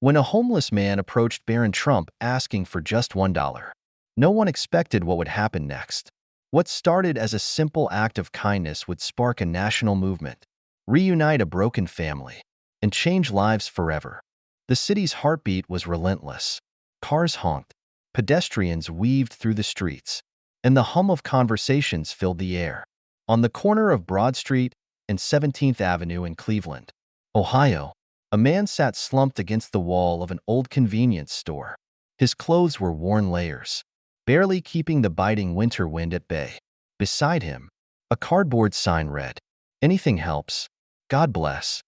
when a homeless man approached Barron Trump asking for just $1. No one expected what would happen next. What started as a simple act of kindness would spark a national movement, reunite a broken family, and change lives forever. The city's heartbeat was relentless. Cars honked, pedestrians weaved through the streets, and the hum of conversations filled the air. On the corner of Broad Street and 17th Avenue in Cleveland, Ohio, a man sat slumped against the wall of an old convenience store. His clothes were worn layers, barely keeping the biting winter wind at bay. Beside him, a cardboard sign read, "Anything helps. God bless."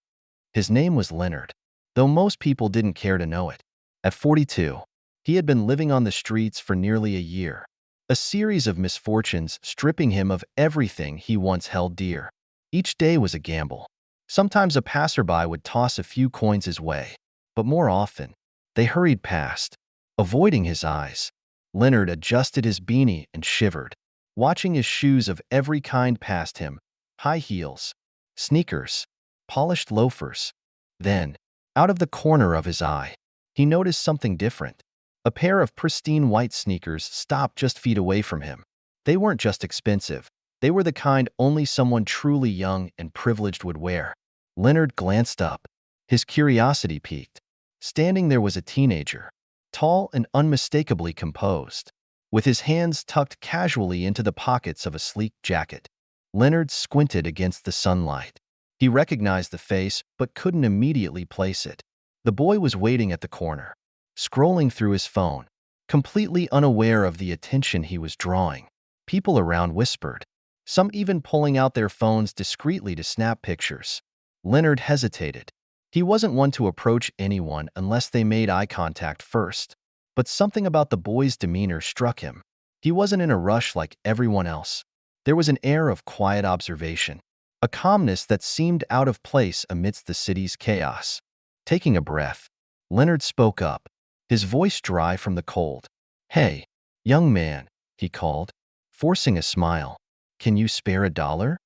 His name was Leonard, though most people didn't care to know it. At 42, he had been living on the streets for nearly a year, a series of misfortunes stripping him of everything he once held dear. Each day was a gamble. Sometimes a passerby would toss a few coins his way, but more often, they hurried past, avoiding his eyes. Leonard adjusted his beanie and shivered, watching his shoes of every kind past him, high heels, sneakers, polished loafers. Then, out of the corner of his eye, he noticed something different. A pair of pristine white sneakers stopped just feet away from him. They weren't just expensive. They were the kind only someone truly young and privileged would wear. Leonard glanced up. His curiosity piqued. Standing there was a teenager, tall and unmistakably composed, with his hands tucked casually into the pockets of a sleek jacket. Leonard squinted against the sunlight. He recognized the face but couldn't immediately place it. The boy was waiting at the corner, scrolling through his phone, completely unaware of the attention he was drawing. People around whispered, some even pulling out their phones discreetly to snap pictures. Leonard hesitated. He wasn't one to approach anyone unless they made eye contact first. But something about the boy's demeanor struck him. He wasn't in a rush like everyone else. There was an air of quiet observation, a calmness that seemed out of place amidst the city's chaos. Taking a breath, Leonard spoke up, his voice dry from the cold. "Hey, young man," he called, forcing a smile. "Can you spare $1?"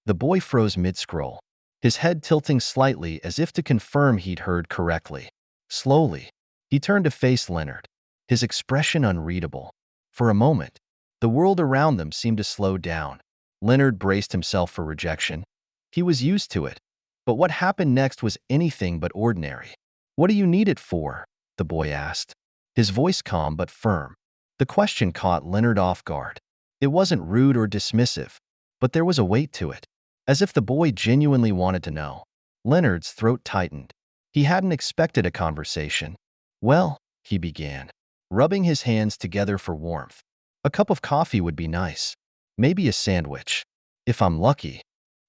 The boy froze mid-scroll, his head tilting slightly as if to confirm he'd heard correctly. Slowly, he turned to face Leonard, his expression unreadable. For a moment, the world around them seemed to slow down. Leonard braced himself for rejection. He was used to it, but what happened next was anything but ordinary. "What do you need it for?" the boy asked, his voice calm but firm. The question caught Leonard off guard. It wasn't rude or dismissive, but there was a weight to it, as if the boy genuinely wanted to know. Leonard's throat tightened. He hadn't expected a conversation. "Well," he began, rubbing his hands together for warmth. "A cup of coffee would be nice. Maybe a sandwich. If I'm lucky."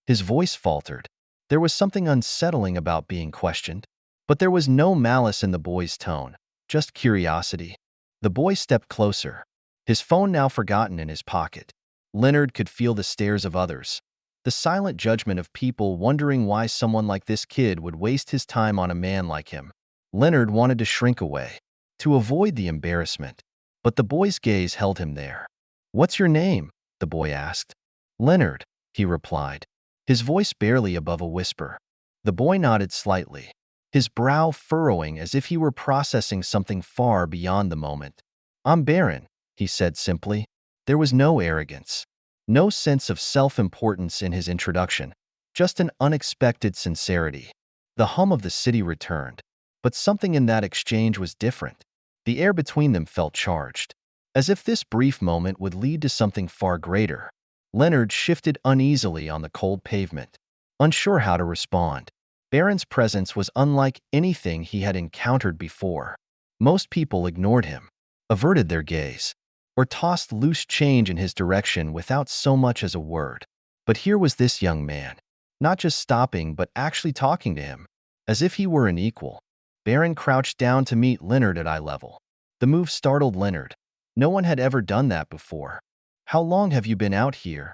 His voice faltered. There was something unsettling about being questioned, but there was no malice in the boy's tone, just curiosity. The boy stepped closer, his phone now forgotten in his pocket. Leonard could feel the stares of others, the silent judgment of people wondering why someone like this kid would waste his time on a man like him. Leonard wanted to shrink away, to avoid the embarrassment, but the boy's gaze held him there. "What's your name?" the boy asked. "Leonard," he replied, his voice barely above a whisper. The boy nodded slightly, his brow furrowing as if he were processing something far beyond the moment. "I'm Barron," he said simply. There was no arrogance, no sense of self-importance in his introduction, just an unexpected sincerity. The hum of the city returned, but something in that exchange was different. The air between them felt charged, as if this brief moment would lead to something far greater. Leonard shifted uneasily on the cold pavement, unsure how to respond. Barron's presence was unlike anything he had encountered before. Most people ignored him, averted their gaze, or tossed loose change in his direction without so much as a word. But here was this young man, not just stopping but actually talking to him, as if he were an equal. Barron crouched down to meet Leonard at eye level. The move startled Leonard. No one had ever done that before. "How long have you been out here?"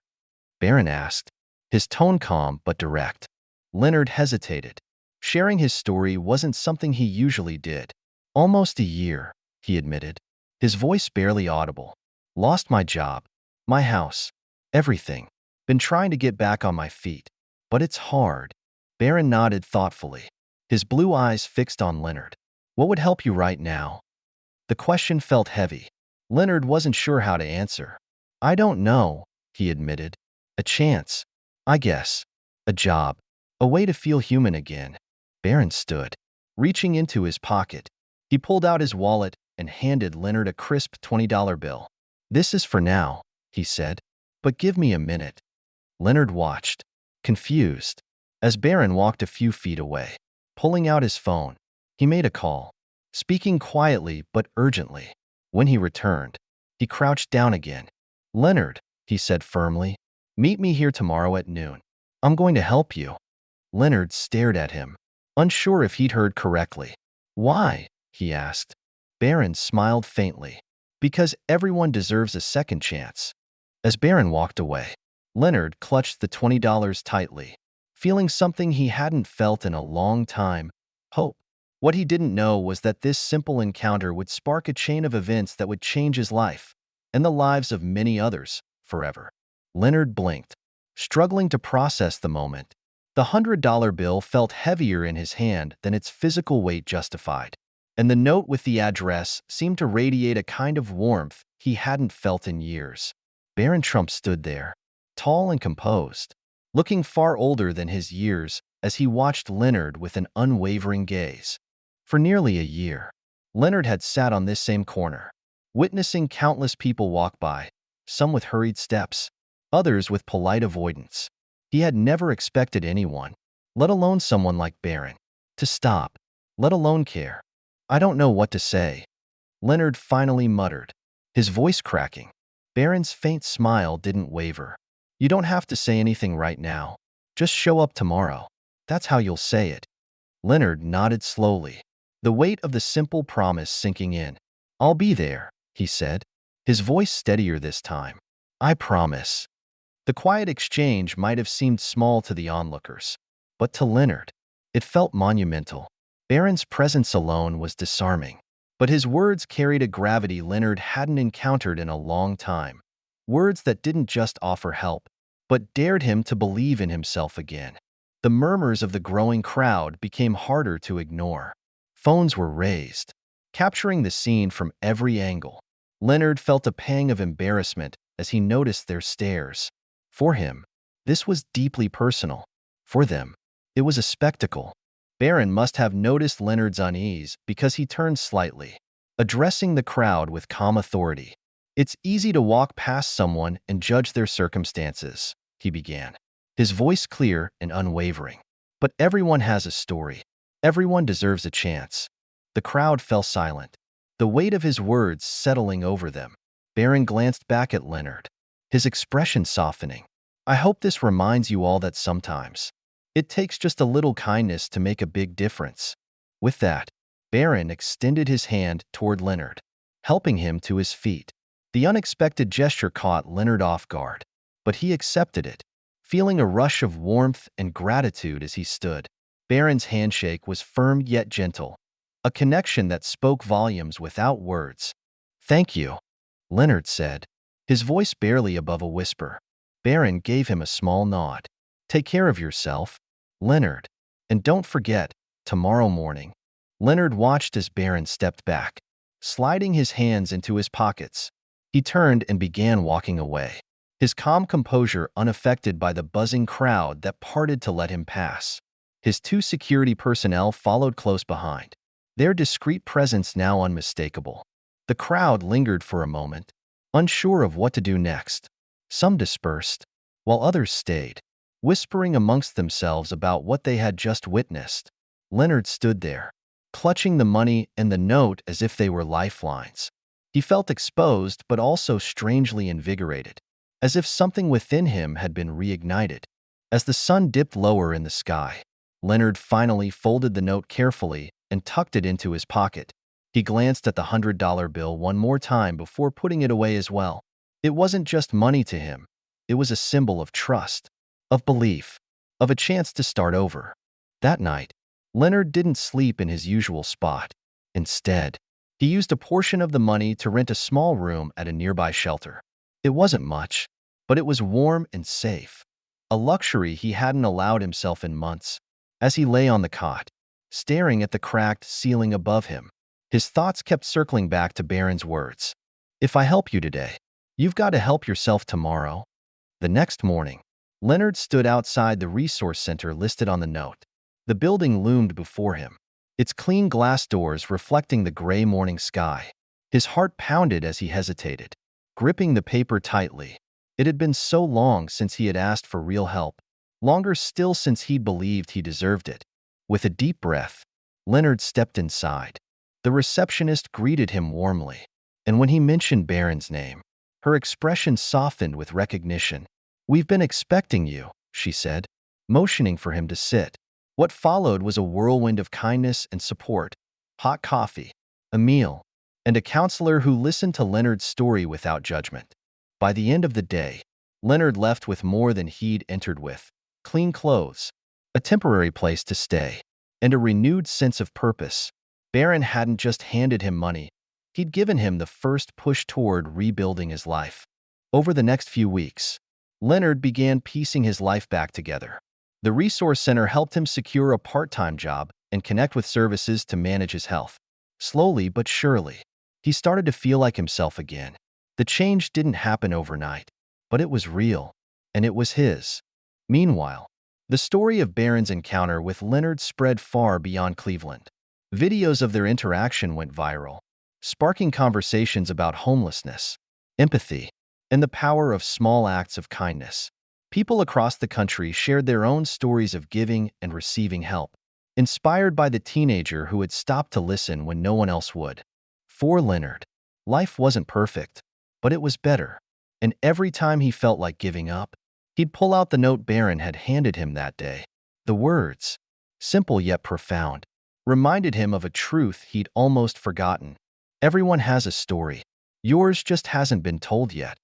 Barron asked, his tone calm but direct. Leonard hesitated. Sharing his story wasn't something he usually did. "Almost a year," he admitted, his voice barely audible. "Lost my job, my house, everything. Been trying to get back on my feet, but it's hard." Barron nodded thoughtfully, his blue eyes fixed on Leonard. What would help you right now? The question felt heavy. Leonard wasn't sure how to answer. I don't know, he admitted. A chance, I guess. A job. A way to feel human again. Barron stood, reaching into his pocket. He pulled out his wallet and handed Leonard a crisp $20 bill. This is for now, he said, but give me a minute. Leonard watched, confused, as Barron walked a few feet away. Pulling out his phone, he made a call, speaking quietly but urgently. When he returned, he crouched down again. Leonard, he said firmly, meet me here tomorrow at noon. I'm going to help you. Leonard stared at him, unsure if he'd heard correctly. Why? He asked. Barron smiled faintly. Because everyone deserves a second chance. As Barron walked away, Leonard clutched the $20 tightly, feeling something he hadn't felt in a long time: hope. What he didn't know was that this simple encounter would spark a chain of events that would change his life, and the lives of many others, forever. Leonard blinked, struggling to process the moment. The $100 bill felt heavier in his hand than its physical weight justified, and the note with the address seemed to radiate a kind of warmth he hadn't felt in years. Barron Trump stood there, tall and composed, looking far older than his years as he watched Leonard with an unwavering gaze. For nearly a year, Leonard had sat on this same corner, witnessing countless people walk by, some with hurried steps, others with polite avoidance. He had never expected anyone, let alone someone like Barron, to stop, let alone care. I don't know what to say, Leonard finally muttered, his voice cracking. Barron's faint smile didn't waver. You don't have to say anything right now. Just show up tomorrow. That's how you'll say it. Leonard nodded slowly, the weight of the simple promise sinking in. I'll be there, he said, his voice steadier this time. I promise. The quiet exchange might have seemed small to the onlookers, but to Leonard, it felt monumental. Barron's presence alone was disarming, but his words carried a gravity Leonard hadn't encountered in a long time. Words that didn't just offer help, but dared him to believe in himself again. The murmurs of the growing crowd became harder to ignore. Phones were raised, capturing the scene from every angle. Leonard felt a pang of embarrassment as he noticed their stares. For him, this was deeply personal. For them, it was a spectacle. Barron must have noticed Leonard's unease because he turned slightly, addressing the crowd with calm authority. It's easy to walk past someone and judge their circumstances, he began, his voice clear and unwavering. But everyone has a story. Everyone deserves a chance. The crowd fell silent, the weight of his words settling over them. Barron glanced back at Leonard, his expression softening. I hope this reminds you all that sometimes it takes just a little kindness to make a big difference. With that, Barron extended his hand toward Leonard, helping him to his feet. The unexpected gesture caught Leonard off guard, but he accepted it, feeling a rush of warmth and gratitude as he stood. Barron's handshake was firm yet gentle, a connection that spoke volumes without words. Thank you, Leonard said, his voice barely above a whisper. Barron gave him a small nod. Take care of yourself, Leonard, and don't forget, tomorrow morning. Leonard watched as Barron stepped back, sliding his hands into his pockets. He turned and began walking away, his calm composure unaffected by the buzzing crowd that parted to let him pass. His two security personnel followed close behind, their discreet presence now unmistakable. The crowd lingered for a moment, unsure of what to do next. Some dispersed, while others stayed, whispering amongst themselves about what they had just witnessed. Leonard stood there, clutching the money and the note as if they were lifelines. He felt exposed but also strangely invigorated, as if something within him had been reignited. As the sun dipped lower in the sky, Leonard finally folded the note carefully and tucked it into his pocket. He glanced at the $100 bill one more time before putting it away as well. It wasn't just money to him. It was a symbol of trust, of belief, of a chance to start over. That night, Leonard didn't sleep in his usual spot. Instead, he used a portion of the money to rent a small room at a nearby shelter. It wasn't much, but it was warm and safe, a luxury he hadn't allowed himself in months. As he lay on the cot, staring at the cracked ceiling above him. His thoughts kept circling back to Barron's words. If I help you today, you've got to help yourself tomorrow. The next morning, Leonard stood outside the resource center listed on the note. The building loomed before him, its clean glass doors reflecting the gray morning sky. His heart pounded as he hesitated, gripping the paper tightly. It had been so long since he had asked for real help, longer still since he'd believed he deserved it. With a deep breath, Leonard stepped inside. The receptionist greeted him warmly, and when he mentioned Barron's name, her expression softened with recognition. "We've been expecting you," she said, motioning for him to sit. What followed was a whirlwind of kindness and support: hot coffee, a meal, and a counselor who listened to Leonard's story without judgment. By the end of the day, Leonard left with more than he'd entered with: clean clothes, a temporary place to stay, and a renewed sense of purpose. Barron hadn't just handed him money, he'd given him the first push toward rebuilding his life. Over the next few weeks, Leonard began piecing his life back together. The resource center helped him secure a part-time job and connect with services to manage his health. Slowly but surely, he started to feel like himself again. The change didn't happen overnight, but it was real, and it was his. Meanwhile, the story of Barron's encounter with Leonard spread far beyond Cleveland. Videos of their interaction went viral, sparking conversations about homelessness, empathy, and the power of small acts of kindness. People across the country shared their own stories of giving and receiving help, inspired by the teenager who had stopped to listen when no one else would. For Leonard, life wasn't perfect, but it was better, and every time he felt like giving up, he'd pull out the note Barron had handed him that day. The words, simple yet profound, reminded him of a truth he'd almost forgotten. Everyone has a story. Yours just hasn't been told yet.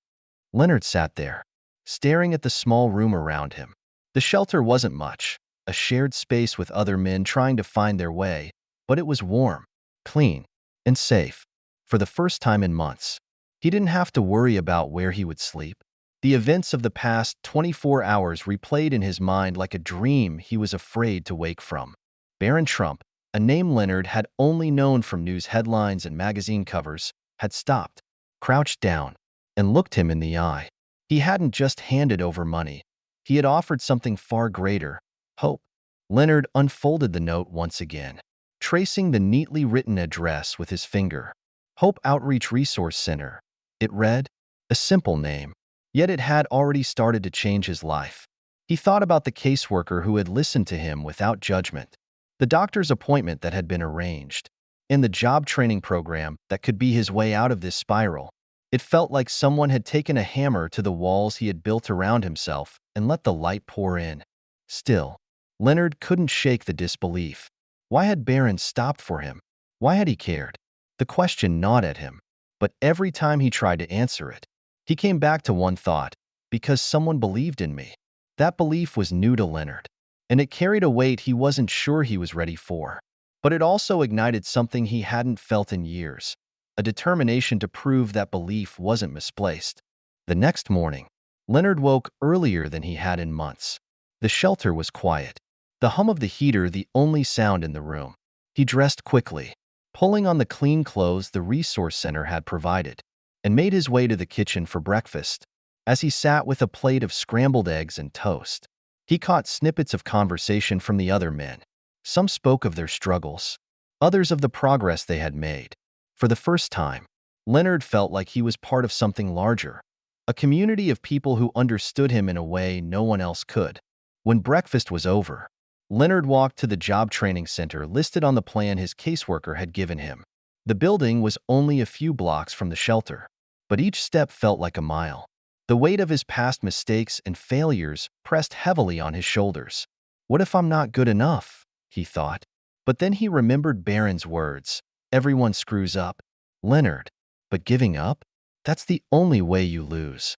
Leonard sat there, staring at the small room around him. The shelter wasn't much, a shared space with other men trying to find their way, but it was warm, clean, and safe. For the first time in months, he didn't have to worry about where he would sleep. The events of the past 24 hours replayed in his mind like a dream he was afraid to wake from. Barron Trump, a name Leonard had only known from news headlines and magazine covers, had stopped, crouched down, and looked him in the eye. He hadn't just handed over money. He had offered something far greater: hope. Leonard unfolded the note once again, tracing the neatly written address with his finger. Hope Outreach Resource Center. It read, a simple name, yet it had already started to change his life. He thought about the caseworker who had listened to him without judgment, the doctor's appointment that had been arranged, and the job training program that could be his way out of this spiral. It felt like someone had taken a hammer to the walls he had built around himself and let the light pour in. Still, Leonard couldn't shake the disbelief. Why had Barron stopped for him? Why had he cared? The question gnawed at him, but every time he tried to answer it, he came back to one thought: because someone believed in me. That belief was new to Leonard, and it carried a weight he wasn't sure he was ready for. But it also ignited something he hadn't felt in years: a determination to prove that belief wasn't misplaced. The next morning, Leonard woke earlier than he had in months. The shelter was quiet, the hum of the heater the only sound in the room. He dressed quickly, pulling on the clean clothes the resource center had provided, and made his way to the kitchen for breakfast. As he sat with a plate of scrambled eggs and toast, he caught snippets of conversation from the other men. Some spoke of their struggles, others of the progress they had made. For the first time, Leonard felt like he was part of something larger, a community of people who understood him in a way no one else could. When breakfast was over, Leonard walked to the job training center listed on the plan his caseworker had given him. The building was only a few blocks from the shelter, but each step felt like a mile. The weight of his past mistakes and failures pressed heavily on his shoulders. What if I'm not good enough? He thought. But then he remembered Barron's words: everyone screws up. Leonard, but giving up? That's the only way you lose.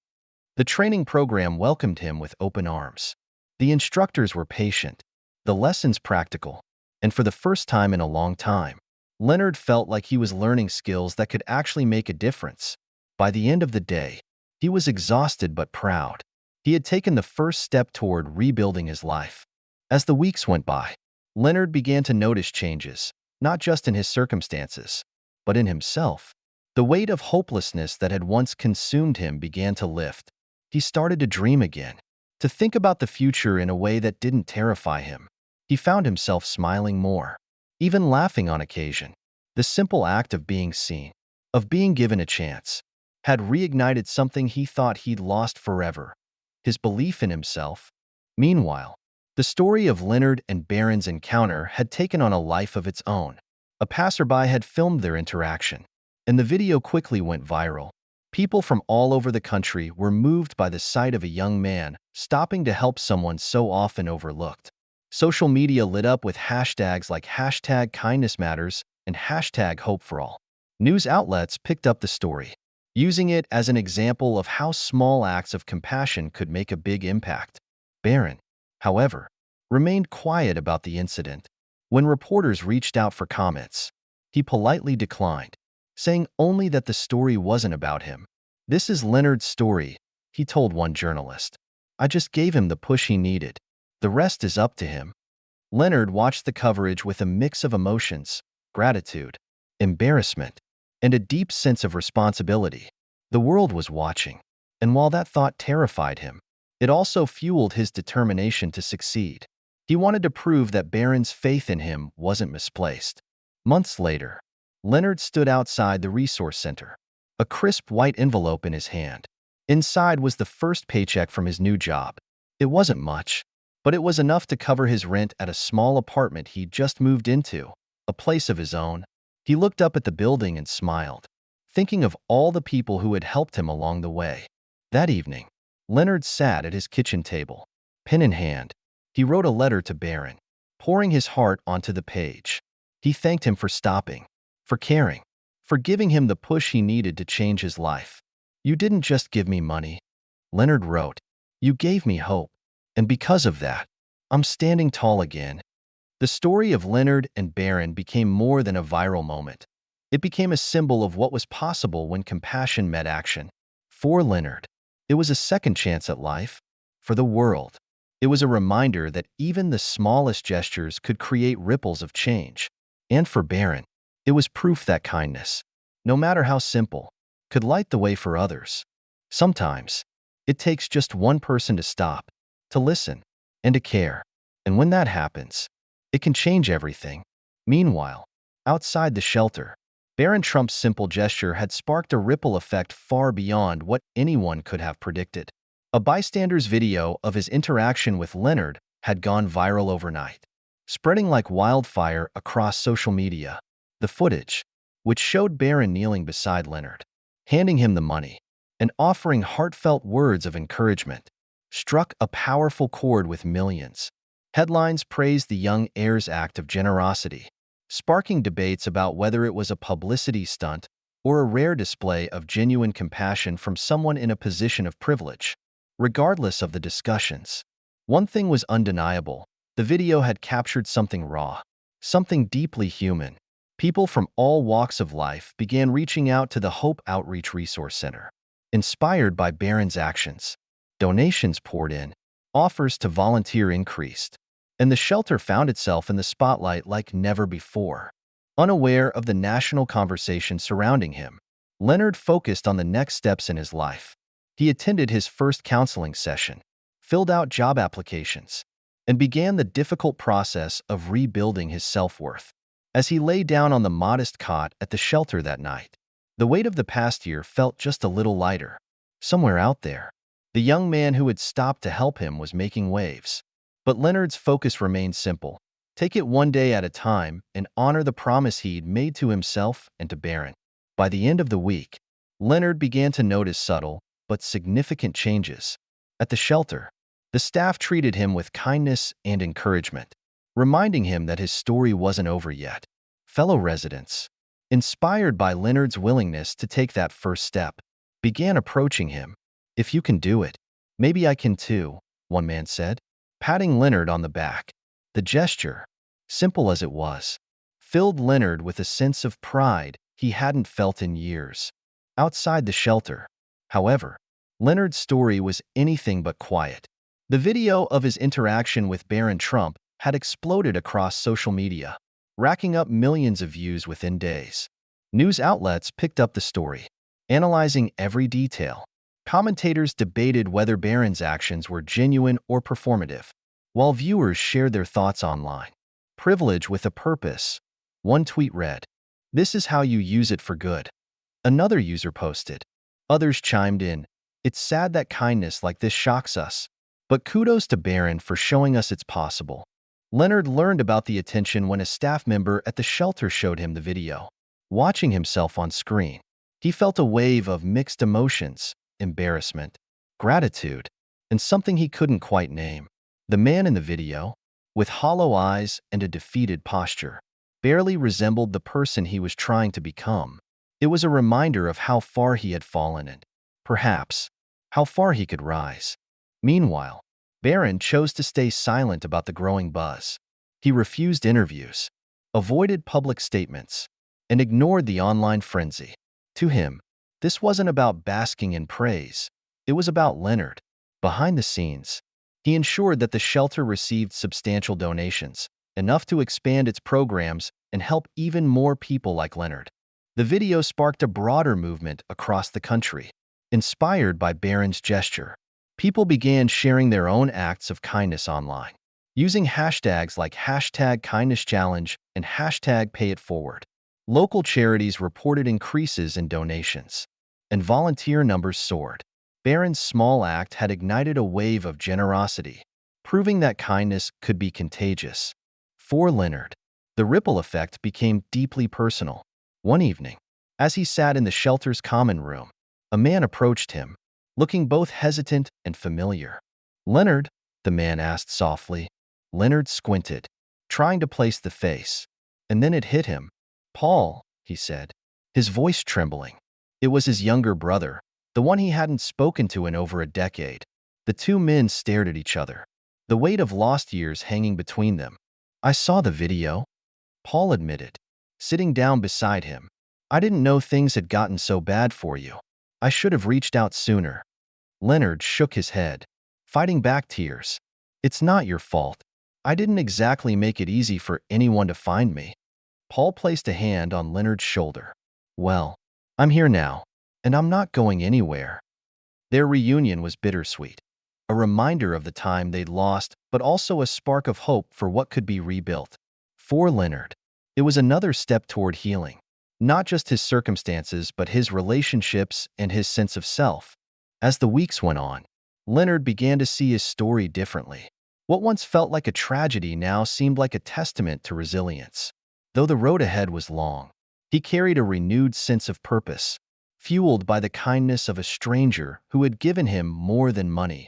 The training program welcomed him with open arms. The instructors were patient, the lessons practical, and for the first time in a long time, Leonard felt like he was learning skills that could actually make a difference. By the end of the day, he was exhausted but proud. He had taken the first step toward rebuilding his life. As the weeks went by, Leonard began to notice changes, not just in his circumstances, but in himself. The weight of hopelessness that had once consumed him began to lift. He started to dream again, to think about the future in a way that didn't terrify him. He found himself smiling more, even laughing on occasion. The simple act of being seen, of being given a chance, had reignited something he thought he'd lost forever: his belief in himself. Meanwhile, the story of Leonard and Barron's encounter had taken on a life of its own. A passerby had filmed their interaction, and the video quickly went viral. People from all over the country were moved by the sight of a young man stopping to help someone so often overlooked. Social media lit up with hashtags like #KindnessMatters and #HopeForAll. News outlets picked up the story, using it as an example of how small acts of compassion could make a big impact. Barron, however, remained quiet about the incident. When reporters reached out for comments, he politely declined, saying only that the story wasn't about him. "This is Leonard's story," he told one journalist. "I just gave him the push he needed. The rest is up to him." Leonard watched the coverage with a mix of emotions: gratitude, embarrassment, and a deep sense of responsibility. The world was watching, and while that thought terrified him, it also fueled his determination to succeed. He wanted to prove that Barron's faith in him wasn't misplaced. Months later, Leonard stood outside the resource center, a crisp white envelope in his hand. Inside was the first paycheck from his new job. It wasn't much, but it was enough to cover his rent at a small apartment he'd just moved into, a place of his own. He looked up at the building and smiled, thinking of all the people who had helped him along the way. That evening, Leonard sat at his kitchen table, pen in hand. He wrote a letter to Barron, pouring his heart onto the page. He thanked him for stopping, for caring, for giving him the push he needed to change his life. "You didn't just give me money," Leonard wrote. "You gave me hope. And because of that, I'm standing tall again." The story of Leonard and Barron became more than a viral moment. It became a symbol of what was possible when compassion met action. For Leonard, it was a second chance at life. For the world, it was a reminder that even the smallest gestures could create ripples of change. And for Barron, it was proof that kindness, no matter how simple, could light the way for others. Sometimes, it takes just one person to stop, to listen, and to care. And when that happens, it can change everything. Meanwhile, outside the shelter, Barron Trump's simple gesture had sparked a ripple effect far beyond what anyone could have predicted. A bystander's video of his interaction with Leonard had gone viral overnight, spreading like wildfire across social media. The footage, which showed Barron kneeling beside Leonard, handing him the money, and offering heartfelt words of encouragement, struck a powerful chord with millions. Headlines praised the young heir's act of generosity, sparking debates about whether it was a publicity stunt or a rare display of genuine compassion from someone in a position of privilege. Regardless of the discussions, one thing was undeniable: the video had captured something raw, something deeply human. People from all walks of life began reaching out to the Hope Outreach Resource Center. Inspired by Barron's actions, donations poured in, offers to volunteer increased, and the shelter found itself in the spotlight like never before. Unaware of the national conversation surrounding him, Leonard focused on the next steps in his life. He attended his first counseling session, filled out job applications, and began the difficult process of rebuilding his self-worth. As he lay down on the modest cot at the shelter that night, the weight of the past year felt just a little lighter. Somewhere out there, the young man who had stopped to help him was making waves. But Leonard's focus remained simple: take it one day at a time and honor the promise he'd made to himself and to Barron. By the end of the week, Leonard began to notice subtle but significant changes. At the shelter, the staff treated him with kindness and encouragement, reminding him that his story wasn't over yet. Fellow residents, inspired by Leonard's willingness to take that first step, began approaching him. "If you can do it, maybe I can too," one man said, patting Leonard on the back. The gesture, simple as it was, filled Leonard with a sense of pride he hadn't felt in years. Outside the shelter, however, Leonard's story was anything but quiet. The video of his interaction with Barron Trump had exploded across social media, racking up millions of views within days. News outlets picked up the story, analyzing every detail. Commentators debated whether Barron's actions were genuine or performative, while viewers shared their thoughts online. Privilege with a purpose. One tweet read, "This is how you use it for good." Another user posted. Others chimed in, "It's sad that kindness like this shocks us, but kudos to Barron for showing us it's possible." Leonard learned about the attention when a staff member at the shelter showed him the video. Watching himself on screen, he felt a wave of mixed emotions: embarrassment, gratitude, and something he couldn't quite name. The man in the video, with hollow eyes and a defeated posture, barely resembled the person he was trying to become. It was a reminder of how far he had fallen and, perhaps, how far he could rise. Meanwhile, Barron chose to stay silent about the growing buzz. He refused interviews, avoided public statements, and ignored the online frenzy. To him, this wasn't about basking in praise. It was about Leonard. Behind the scenes, he ensured that the shelter received substantial donations, enough to expand its programs and help even more people like Leonard. The video sparked a broader movement across the country. Inspired by Barron's gesture, people began sharing their own acts of kindness online, using hashtags like #KindnessChallenge and #PayItForward. Local charities reported increases in donations, and volunteer numbers soared. Barron's small act had ignited a wave of generosity, proving that kindness could be contagious. For Leonard, the ripple effect became deeply personal. One evening, as he sat in the shelter's common room, a man approached him, looking both hesitant and familiar. "Leonard?" the man asked softly. Leonard squinted, trying to place the face, and then it hit him. "Paul," he said, his voice trembling. It was his younger brother, the one he hadn't spoken to in over a decade. The two men stared at each other, the weight of lost years hanging between them. "I saw the video," Paul admitted, sitting down beside him. "I didn't know things had gotten so bad for you. I should have reached out sooner." Leonard shook his head, fighting back tears. "It's not your fault. I didn't exactly make it easy for anyone to find me." Paul placed a hand on Leonard's shoulder. "Well, I'm here now, and I'm not going anywhere." Their reunion was bittersweet, a reminder of the time they'd lost, but also a spark of hope for what could be rebuilt. For Leonard, it was another step toward healing, not just his circumstances, but his relationships and his sense of self. As the weeks went on, Leonard began to see his story differently. What once felt like a tragedy now seemed like a testament to resilience. Though the road ahead was long, he carried a renewed sense of purpose, fueled by the kindness of a stranger who had given him more than money.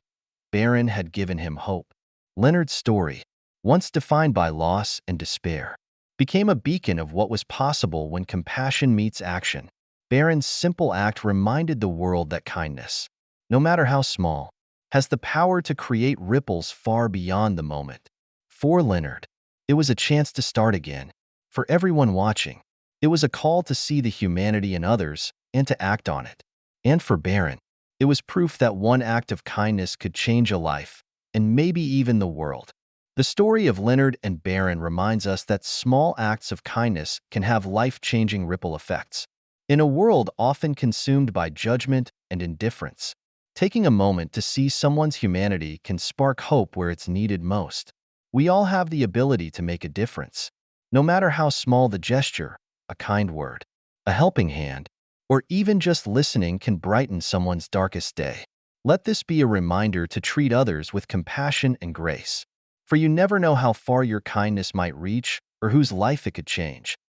Barron had given him hope. Leonard's story, once defined by loss and despair, became a beacon of what was possible when compassion meets action. Barron's simple act reminded the world that kindness, no matter how small, has the power to create ripples far beyond the moment. For Leonard, it was a chance to start again. For everyone watching, it was a call to see the humanity in others and to act on it. And for Barron, it was proof that one act of kindness could change a life, and maybe even the world. The story of Leonard and Barron reminds us that small acts of kindness can have life-changing ripple effects. In a world often consumed by judgment and indifference, taking a moment to see someone's humanity can spark hope where it's needed most. We all have the ability to make a difference. No matter how small the gesture, a kind word, a helping hand, or even just listening can brighten someone's darkest day. Let this be a reminder to treat others with compassion and grace, for you never know how far your kindness might reach or whose life it could change.